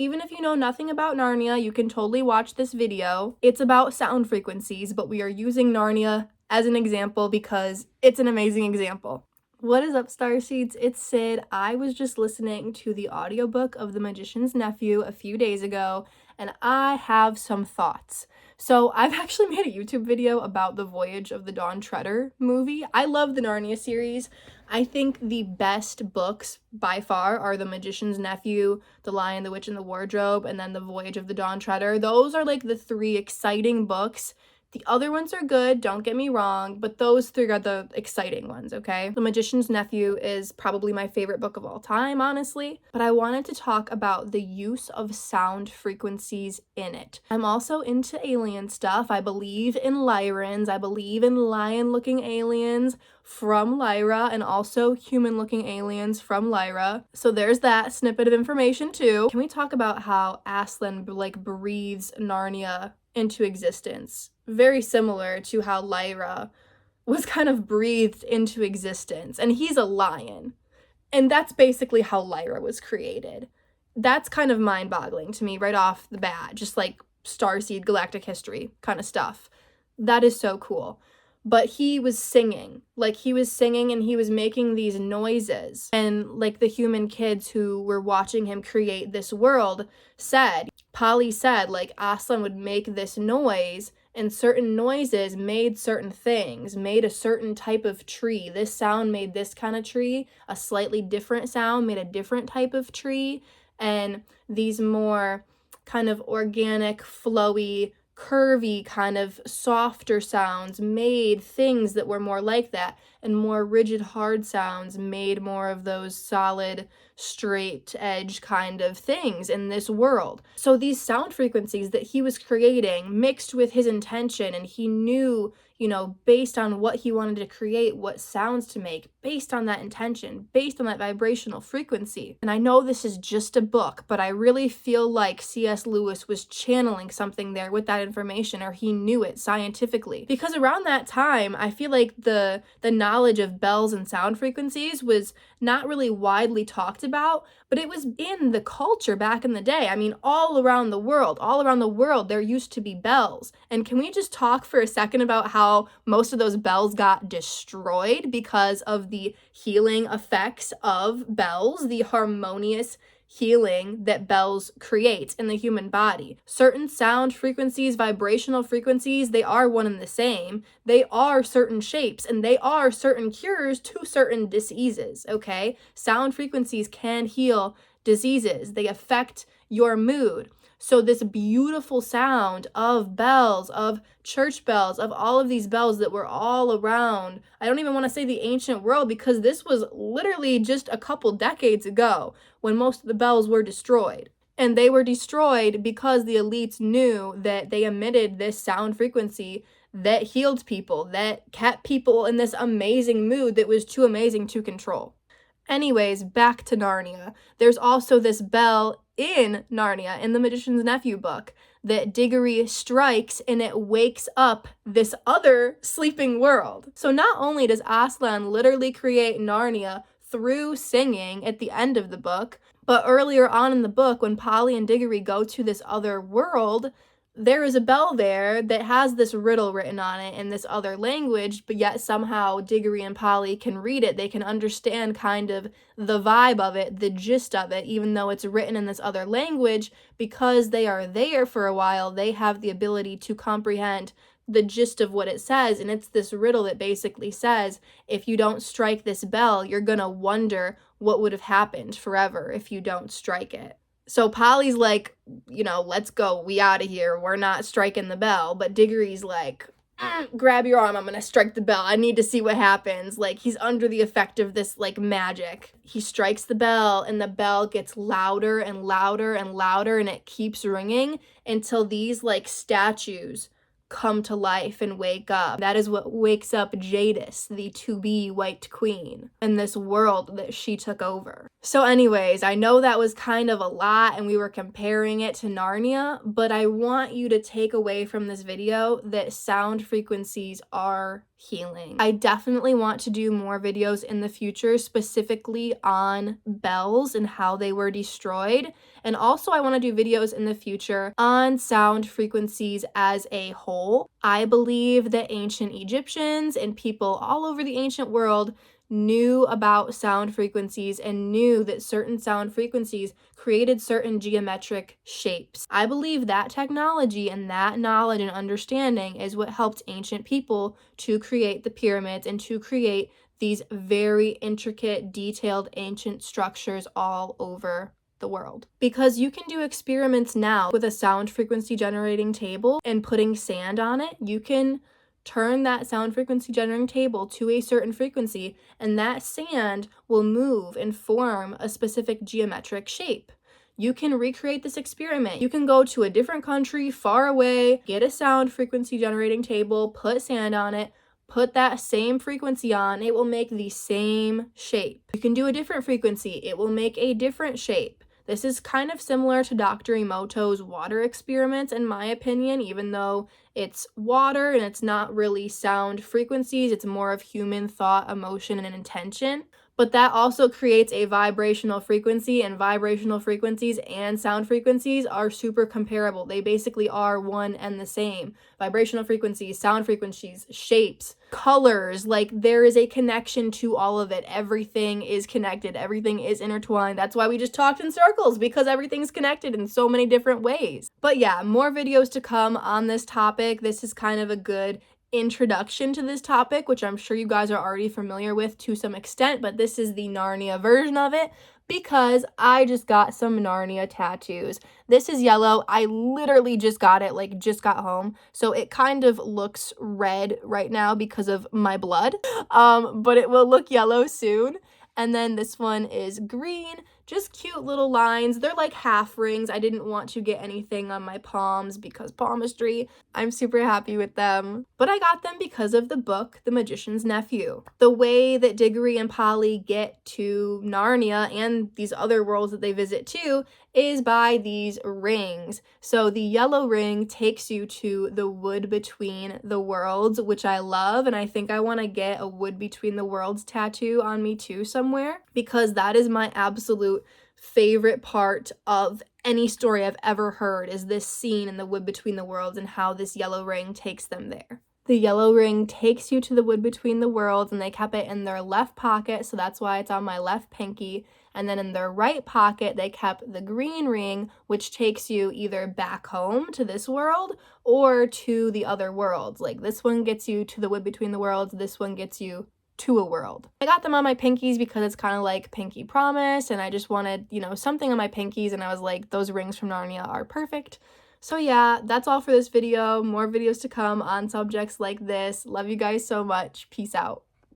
Even if you know nothing about Narnia, you can totally watch this video. It's about sound frequencies, but we are using Narnia as an example because it's an amazing example. What is up, Starseeds? It's Sid. I was just listening to the audiobook of The Magician's Nephew a few days ago, and I have some thoughts. So I've actually made a YouTube video about the Voyage of the Dawn Treader movie. I love the Narnia series. I think the best books by far are The Magician's Nephew, The Lion, the Witch, and the Wardrobe, and then The Voyage of the Dawn Treader. Those are like the three exciting books. The other ones are good, don't get me wrong, but those three are the exciting ones, okay? The Magician's Nephew is probably my favorite book of all time, honestly, but I wanted to talk about the use of sound frequencies in it. I'm also into alien stuff. I believe in Lyrans. I believe in lion-looking aliens from Lyra and also human-looking aliens from Lyra. So there's that snippet of information too. Can we talk about how Aslan breathes Narnia into existence? Very similar to how Lyra was kind of breathed into existence, and he's a lion. And that's basically how Lyra was created. That's kind of mind-boggling to me right off the bat, just like starseed galactic history kind of stuff. That is so cool. But he was singing and he was making these noises. And like the human kids who were watching him create this world said, Polly said, like Aslan would make this noise, and certain noises made certain things, made a certain type of tree. This sound made this kind of tree. A slightly different sound made a different type of tree. And these more kind of organic, flowy, curvy, kind of softer sounds made things that were more like that, and more rigid, hard sounds made more of those solid, straight edge kind of things in this world. So these sound frequencies that he was creating mixed with his intention, and he knew, based on what he wanted to create, what sounds to make, based on that intention, based on that vibrational frequency. And I know this is just a book, but I really feel like C.S. Lewis was channeling something there with that information, or he knew it scientifically. Because around that time, I feel like the knowledge of bells and sound frequencies was not really widely talked about, but it was in the culture back in the day. I mean, all around the world, there used to be bells. And can we just talk for a second about how most of those bells got destroyed because of the healing effects of bells, the harmonious healing that bells create in the human body. Certain sound frequencies, vibrational frequencies, they are one and the same. They are certain shapes, and they are certain cures to certain diseases, okay? Sound frequencies can heal diseases. They affect your mood. So this beautiful sound of bells, of church bells, of all of these bells that were all around, I don't even want to say the ancient world, because this was literally just a couple decades ago when most of the bells were destroyed. And they were destroyed because the elites knew that they emitted this sound frequency that healed people, that kept people in this amazing mood that was too amazing to control. Anyways, back to Narnia. There's also this bell in Narnia, in the Magician's Nephew book, that Diggory strikes, and it wakes up this other sleeping world. So not only does Aslan literally create Narnia through singing at the end of the book, but earlier on in the book, when Polly and Diggory go to this other world, there is a bell there that has this riddle written on it in this other language, but yet somehow Diggory and Polly can read it. They can understand kind of the vibe of it, the gist of it, even though it's written in this other language. Because they are there for a while, they have the ability to comprehend the gist of what it says. And it's this riddle that basically says, if you don't strike this bell, you're gonna wonder what would have happened forever if you don't strike it. So Polly's like, let's go, we out of here, we're not striking the bell. But Diggory's like, grab your arm, I'm gonna strike the bell, I need to see what happens. Like, he's under the effect of this magic. He strikes the bell, and the bell gets louder and louder and louder, and it keeps ringing until these statues come to life and wake up. That is what wakes up Jadis, the to-be White Queen, in this world that she took over. So anyways, I know that was kind of a lot and we were comparing it to Narnia, but I want you to take away from this video that sound frequencies are healing. I definitely want to do more videos in the future specifically on bells and how they were destroyed. And also I want to do videos in the future on sound frequencies as a whole. I believe that ancient Egyptians and people all over the ancient world knew about sound frequencies and knew that certain sound frequencies created certain geometric shapes. I believe that technology and that knowledge and understanding is what helped ancient people to create the pyramids and to create these very intricate, detailed ancient structures all over the world. Because you can do experiments now with a sound frequency generating table and putting sand on it. You can turn that sound frequency generating table to a certain frequency, and that sand will move and form a specific geometric shape. You can recreate this experiment. You can go to a different country far away, get a sound frequency generating table, put sand on it, put that same frequency on, it will make the same shape. You can do a different frequency, it will make a different shape. This is kind of similar to Dr. Emoto's water experiments, in my opinion, even though it's water and it's not really sound frequencies, it's more of human thought, emotion, and intention. But that also creates a vibrational frequency, and vibrational frequencies and sound frequencies are super comparable. They basically are one and the same. Vibrational frequencies, sound frequencies, shapes, colors, like there is a connection to all of it. Everything is connected. Everything is intertwined. That's why we just talked in circles, because everything's connected in so many different ways. But yeah, more videos to come on this topic. This is kind of a good introduction to this topic, which I'm sure you guys are already familiar with to some extent, but this is the Narnia version of it because I just got some Narnia tattoos. This is yellow. I literally just got it, like just got home. So it kind of looks red right now because of my blood, but it will look yellow soon. And then this one is green, just cute little lines. They're like half rings. I didn't want to get anything on my palms because palmistry. I'm super happy with them. But I got them because of the book, The Magician's Nephew. The way that Diggory and Polly get to Narnia and these other worlds that they visit too is by these rings. So the yellow ring takes you to the wood between the worlds, which I love, and I think I want to get a wood between the worlds tattoo on me too somewhere, because that is my absolute favorite part of any story I've ever heard, is this scene in the wood between the worlds and how this yellow ring takes them there. The yellow ring takes you to the wood between the worlds, and they kept it in their left pocket, so that's why it's on my left pinky. And then in their right pocket, they kept the green ring, which takes you either back home to this world or to the other worlds. Like this one gets you to the wood between the worlds, this one gets you to a world. I got them on my pinkies because it's kind of like pinky promise, and I just wanted, something on my pinkies, and I was like, those rings from Narnia are perfect. So yeah, that's all for this video. More videos to come on subjects like this. Love you guys so much. Peace out.